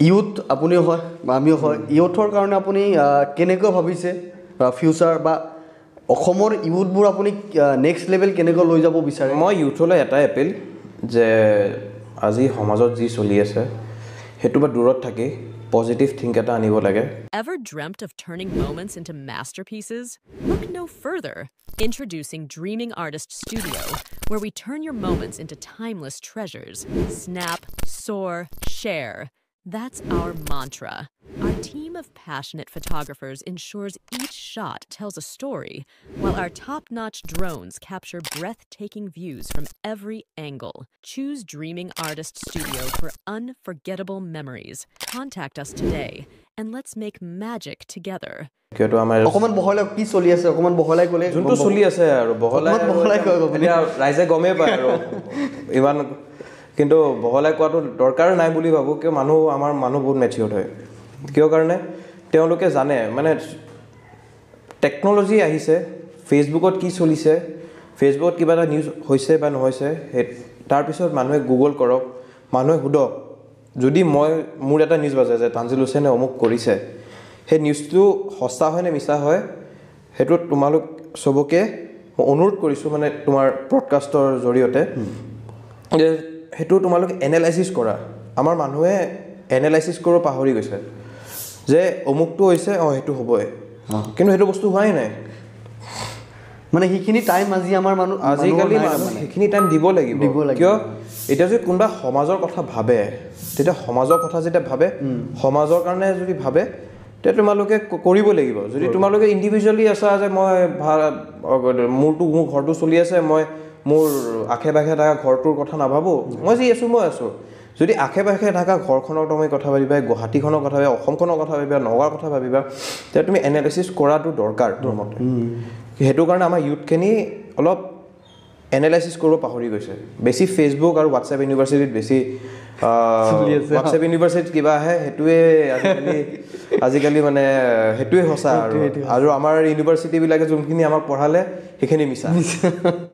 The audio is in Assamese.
ইউথ আপুনিও হয় বা আমিও হয় ইউথৰ কাৰণে আপুনি কেনেকৈ ভাবিছে ফিউচাৰ বা অসমৰ ইউথবোৰ আপুনি নেক্সট লেভেল কেনেকৈ লৈ যাব বিচাৰে মই ইউথলৈ এটাই এপিল যে আজি সমাজত যি চলি আছে হেতু বা দূৰত থাকি পজিটিভ থিংক এটা আনিব লাগে Ever dreamt of turning moments into masterpieces? Look no further. Introducing Dreaming Artist Studio, where we turn your moments into timeless treasures. Snap, soar, share. That's our mantra. Our team of passionate photographers ensures each shot tells a story, while our top-notch drones capture breathtaking views from every angle. Choose Dreaming Artist Studio for unforgettable memories. Contact us today, and let's make magic together. কিয়তো আমাৰ অকমান বহলাই কি চলি আছে অকমান বহলাই ক'লে যোনটো চলি আছে আৰু বহলাই কয় এতিয়া ৰাইজে গমেই পায় আৰু ইমান কিন্তু বহলাই কোৱাটো দৰকাৰ নাই বুলি ভাবোঁ কিয় আমাৰ মানুহ বহুত মেচিয়ৰ্ড হয় কিয় কাৰণে তেওঁলোকে জানে মানে টেকন'লজি আহিছে ফেচবুকত কি চলিছে ফেচবুকত কিবা এটা নিউজ হৈছে বা নহৈছে তাৰপিছত মানুহে গুগল কৰক মানুহে সোধক যদি মোৰ এটা নিউজ বাজে যে তানজিল হুছেইনে অমুক কৰিছে সেই নিউজটো সঁচা হয় নে মিছা হয় সেইটো তোমালোক সবকে অনুৰোধ কৰিছোঁ মানে তোমাৰ ব্ৰডকাষ্টৰ জৰিয়তে যে হেতু তোমালোক এনালাইসিস কৰা আমাৰ মানুহে এনালাইসিস কৰিব পাহৰি গৈছে যে অমুকটো হৈছে হেতু হ'বই কিন্তু হেতু বস্তু হোৱাই নাই মানে হিখিনি টাইম আজি আমাৰ মানুহ আজিকালি হিখিনি টাইম দিব লাগিব কিয় এটা যে কোনবা সমাজৰ কথা ভাবে তেতিয়া সমাজৰ কথা যেটা ভাবে সমাজৰ কাৰণে যদি ভাবে তে তোমালোকে কৰিব লাগিব যদি তোমালোকে ইন্ডিভিজুয়ালি আছা যে মই মোৰ ঘৰটো চলি আছে মই মোৰ আখে-পাখে থকা ঘৰটোৰ কথা নাভাবো মই যি আছো যদি আখে-পাখে থকা ঘৰখনৰ তুমি কথা ভাবিবা গুৱাহাটীখনৰ কথা ভাবিবা অসমখনৰ কথা ভাবিবা নগাঁৱৰ কথা ভাবিবা তে তুমি এনালাইসিস কৰাটো দৰকাৰ তোমাক হেতু কাৰণে আমাৰ ইউথখিনি অলপ এনালাইসিস কৰিব পাহৰি গৈছে বেছি ফেসবুক আৰু হোৱাটসএপ ইউনিভাৰ্সিটিত বেছি হোৱাটসএপ ইউনিভাৰ্সিটিত কিবা আহে হেতুৱে আজিকালি মানে হেতুৱে হসা আৰু আমাৰ ইউনিভাৰ্সিটি বিলাকে যোনখিনি আমাক পঢ়ালে সেইখিনি মিছা